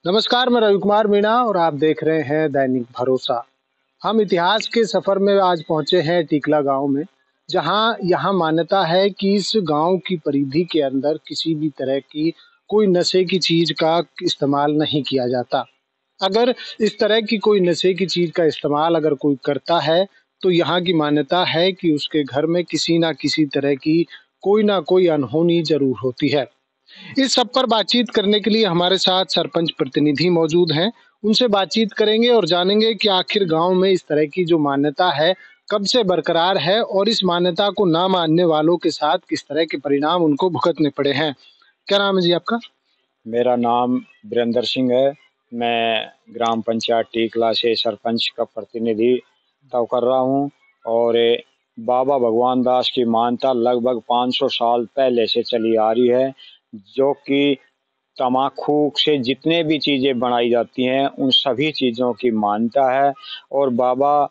नमस्कार, मैं रवि कुमार मीणा और आप देख रहे हैं दैनिक भरोसा। हम इतिहास के सफर में आज पहुंचे हैं टीकला गांव में, जहां यहाँ मान्यता है कि इस गांव की परिधि के अंदर किसी भी तरह की कोई नशे की चीज का इस्तेमाल नहीं किया जाता। अगर इस तरह की कोई नशे की चीज का इस्तेमाल अगर कोई करता है, तो यहाँ की मान्यता है कि उसके घर में किसी ना किसी तरह की कोई ना कोई अनहोनी जरूर होती है। इस सब पर बातचीत करने के लिए हमारे साथ सरपंच प्रतिनिधि मौजूद हैं। उनसे बातचीत करेंगे और जानेंगे कि आखिर गांव में इस तरह की जो मान्यता है कब से बरकरार है और इस मान्यता को ना मानने वालों के साथ किस तरह के परिणाम उनको भुगतने पड़े हैं। क्या नाम है जी आपका? मेरा नाम वीरेंद्र सिंह है। मैं ग्राम पंचायत टीकला से सरपंच का प्रतिनिधित्व कर रहा हूँ। और बाबा भगवान दास की मान्यता लगभग 500 साल पहले से चली आ रही है, जो कि तम्बाकू से जितने भी चीज़ें बनाई जाती हैं उन सभी चीज़ों की मान्यता है। और बाबा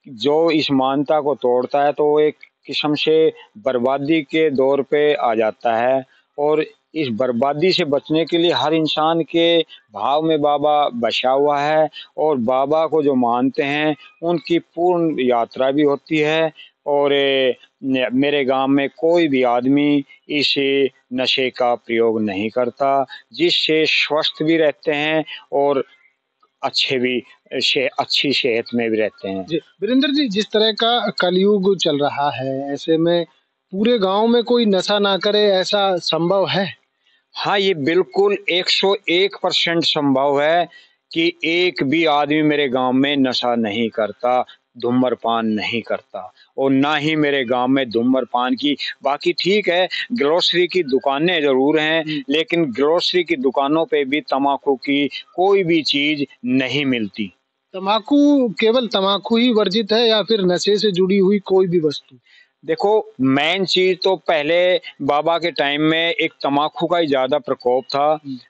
जो इस मान्यता को तोड़ता है तो वो एक किस्म से बर्बादी के दौर पे आ जाता है। और इस बर्बादी से बचने के लिए हर इंसान के भाव में बाबा बसा हुआ है। और बाबा को जो मानते हैं उनकी पूर्ण यात्रा भी होती है। और मेरे गांव में कोई भी आदमी इस नशे का प्रयोग नहीं करता, जिससे स्वस्थ भी रहते हैं और अच्छे भी अच्छी सेहत में भी रहते हैं। जी वीरेंद्र जी, जिस तरह का कलयुग चल रहा है, ऐसे में पूरे गांव में कोई नशा ना करे ऐसा संभव है? हाँ, ये बिल्कुल 101% संभव है कि एक भी आदमी मेरे गांव में नशा नहीं करता, धूम्रपान नहीं करता। और ना ही मेरे गांव में धूम्रपान की, बाकी ठीक है, ग्रोसरी की दुकानें ज़रूर हैं, लेकिन ग्रोसरी की दुकानों पे भी तम्बाकू की कोई भी चीज़ नहीं मिलती। तम्बाकू, केवल तम्बाकू ही वर्जित है या फिर नशे से जुड़ी हुई कोई भी वस्तु? देखो, मेन चीज़ तो पहले बाबा के टाइम में एक तम्बाकू का ही ज़्यादा प्रकोप था।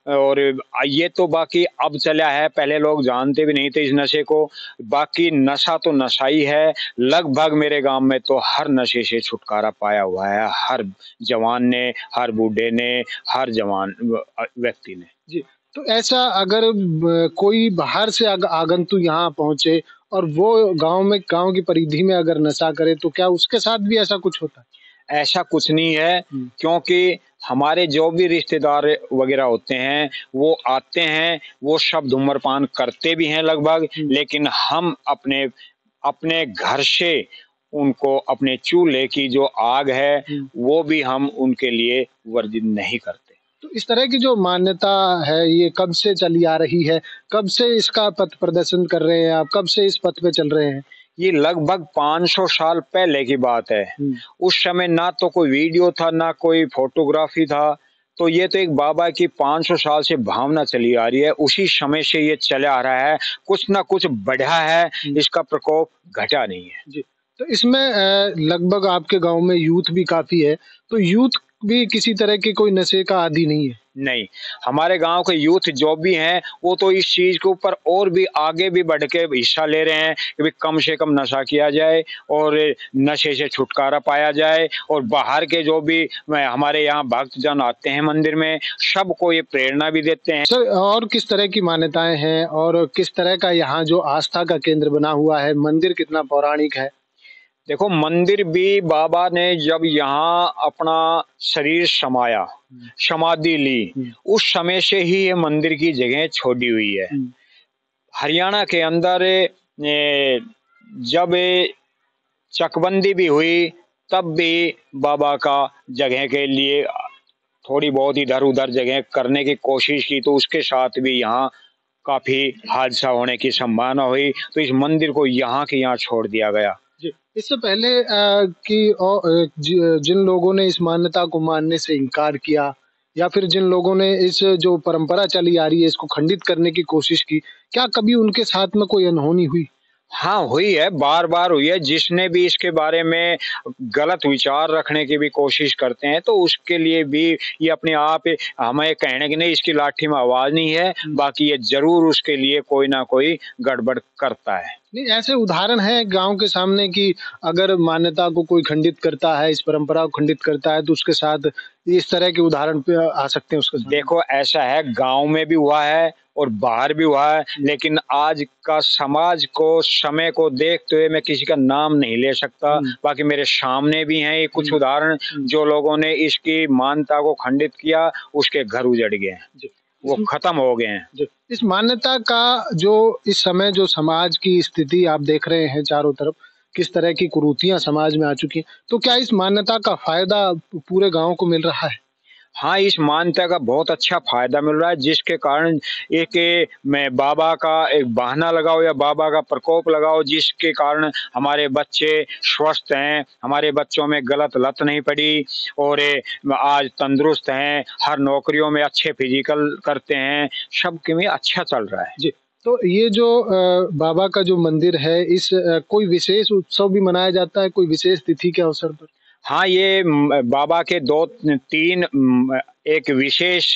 और ये तो बाकी अब चला है, पहले लोग जानते भी नहीं थे इस नशे को। बाकी नशा तो नशा ही है। लगभग मेरे गाँव में तो हर नशे से छुटकारा पाया हुआ है, हर जवान ने, हर बूढ़े ने, हर जवान व्यक्ति ने। जी, तो ऐसा अगर कोई बाहर से आगंतुक यहाँ पहुँचे और वो गाँव की परिधि में अगर नशा करे, तो क्या उसके साथ भी ऐसा कुछ होता है? ऐसा कुछ नहीं है, क्योंकि हमारे जो भी रिश्तेदार वगैरह होते हैं, वो आते हैं, वो सब धूम्रपान करते भी हैं लगभग, लेकिन हम अपने अपने घर से उनको, अपने चूल्हे की जो आग है, वो भी हम उनके लिए वर्जित नहीं करते। तो इस तरह की जो मान्यता है, ये कब से चली आ रही है? कब से इसका पथ प्रदर्शन कर रहे हैं आप? कब से इस पथ पे चल रहे हैं? ये लगभग 500 साल पहले की बात है। उस समय ना तो कोई वीडियो था, ना कोई फ़ोटोग्राफ़ी था। तो ये तो एक बाबा की 500 साल से भावना चली आ रही है, उसी समय से ये चला आ रहा है। कुछ ना कुछ बढ़ा है, इसका प्रकोप घटा नहीं है। जी, तो इसमें लगभग आपके गाँव में यूथ भी काफ़ी है, तो यूथ भी किसी तरह के कोई नशे का आदी नहीं है? नहीं, हमारे गाँव के यूथ जो भी हैं, वो तो इस चीज़ के ऊपर और भी आगे भी बढ़ के हिस्सा ले रहे हैं कि भई कम से कम नशा किया जाए और नशे से छुटकारा पाया जाए। और बाहर के जो भी हमारे यहाँ भक्तजन आते हैं मंदिर में, सबको ये प्रेरणा भी देते हैं। सर, और किस तरह की मान्यताएँ हैं और किस तरह का यहाँ जो आस्था का केंद्र बना हुआ है, मंदिर कितना पौराणिक है? देखो, मंदिर भी बाबा ने जब यहाँ अपना शरीर समाया, समाधि ली, उस समय से ही ये मंदिर की जगह छोड़ी हुई है। हरियाणा के अंदर जब चकबंदी भी हुई, तब भी बाबा का जगह के लिए थोड़ी बहुत इधर-उधर जगह करने की कोशिश की, तो उसके साथ भी यहाँ काफ़ी हादसा होने की संभावना हुई, तो इस मंदिर को यहाँ के यहाँ छोड़ दिया गया। जी, इससे पहले जिन लोगों ने इस मान्यता को मानने से इनकार किया या फिर जिन लोगों ने इस जो परंपरा चली आ रही है, इसको खंडित करने की कोशिश की, क्या कभी उनके साथ में कोई अनहोनी हुई? हाँ, हुई है, बार-बार हुई है। जिसने भी इसके बारे में गलत विचार रखने की भी कोशिश करते हैं, तो उसके लिए भी ये अपने आप हमें कहने की नहीं, इसकी लाठी में आवाज़ नहीं है, बाकी ये ज़रूर उसके लिए कोई ना कोई गड़बड़ करता है। नहीं, ऐसे उदाहरण हैं गाँव के सामने कि अगर मान्यता को कोई खंडित करता है, इस परंपरा को खंडित करता है, तो उसके साथ इस तरह के उदाहरण पे आ सकते हैं उसके सामने? देखो, ऐसा है, गाँव में भी हुआ है और बाहर भी हुआ है, लेकिन आज का समाज को, समय को देखते हुए मैं किसी का नाम नहीं ले सकता। बाकी मेरे सामने भी हैं ये कुछ उदाहरण, जो लोगों ने इसकी मान्यता को खंडित किया, उसके घर उजड़ गए हैं, वो खत्म हो गए हैं। इस मान्यता का जो इस समय जो समाज की स्थिति आप देख रहे हैं चारों तरफ, किस तरह की कुरीतियां समाज में आ चुकी हैं, तो क्या इस मान्यता का फायदा पूरे गांव को मिल रहा है? हाँ, इस मान्यता का बहुत अच्छा फ़ायदा मिल रहा है, जिसके कारण एक मैं बाबा का एक बहाना लगाओ या बाबा का प्रकोप लगाओ, जिसके कारण हमारे बच्चे स्वस्थ हैं, हमारे बच्चों में गलत लत नहीं पड़ी और आज तंदुरुस्त हैं, हर नौकरियों में अच्छे फिज़िकल करते हैं, सबके में अच्छा चल रहा है। जी, तो ये जो बाबा का जो मंदिर है, इस कोई विशेष उत्सव भी मनाया जाता है, कोई विशेष तिथि के अवसर पर? हाँ, ये बाबा के 2-3 एक विशेष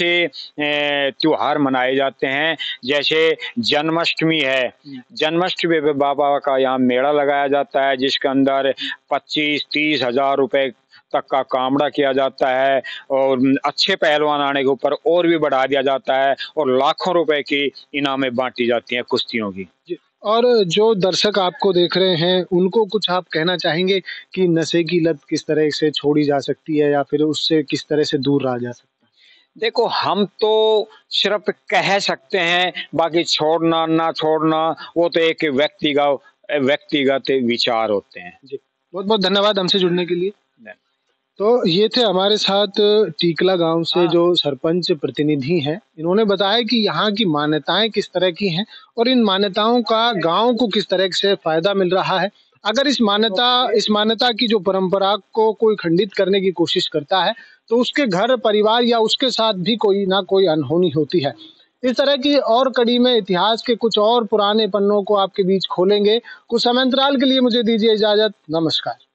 त्योहार मनाए जाते हैं, जैसे जन्माष्टमी है। जन्माष्टमी पे बाबा का यहाँ मेला लगाया जाता है, जिसके अंदर 25-30 हज़ार रुपए तक का कामड़ा किया जाता है और अच्छे पहलवान आने के ऊपर और भी बढ़ा दिया जाता है और लाखों रुपए की इनामें बाँटी जाती हैं कुश्तियों की। जी, और जो दर्शक आपको देख रहे हैं, उनको कुछ आप कहना चाहेंगे कि नशे की लत किस तरह से छोड़ी जा सकती है या फिर उससे किस तरह से दूर रहा जा सकता है? देखो, हम तो सिर्फ़ कह सकते हैं, बाकी छोड़ना, ना छोड़ना, वो तो एक व्यक्तिगत विचार होते हैं। जी, बहुत-बहुत धन्यवाद हमसे जुड़ने के लिए। तो ये थे हमारे साथ टीकला गाँव से जो सरपंच प्रतिनिधि हैं। इन्होंने बताया कि यहाँ की मान्यताएँ किस तरह की हैं और इन मान्यताओं का गाँव को किस तरह से फ़ायदा मिल रहा है। अगर इस मान्यता की जो परंपरा को कोई खंडित करने की कोशिश करता है, तो उसके घर परिवार या उसके साथ भी कोई ना कोई अनहोनी होती है। इस तरह की और कड़ी में इतिहास के कुछ और पुराने पन्नों को आपके बीच खोलेंगे। कुछ समय अंतराल के लिए मुझे दीजिए इजाज़त। नमस्कार।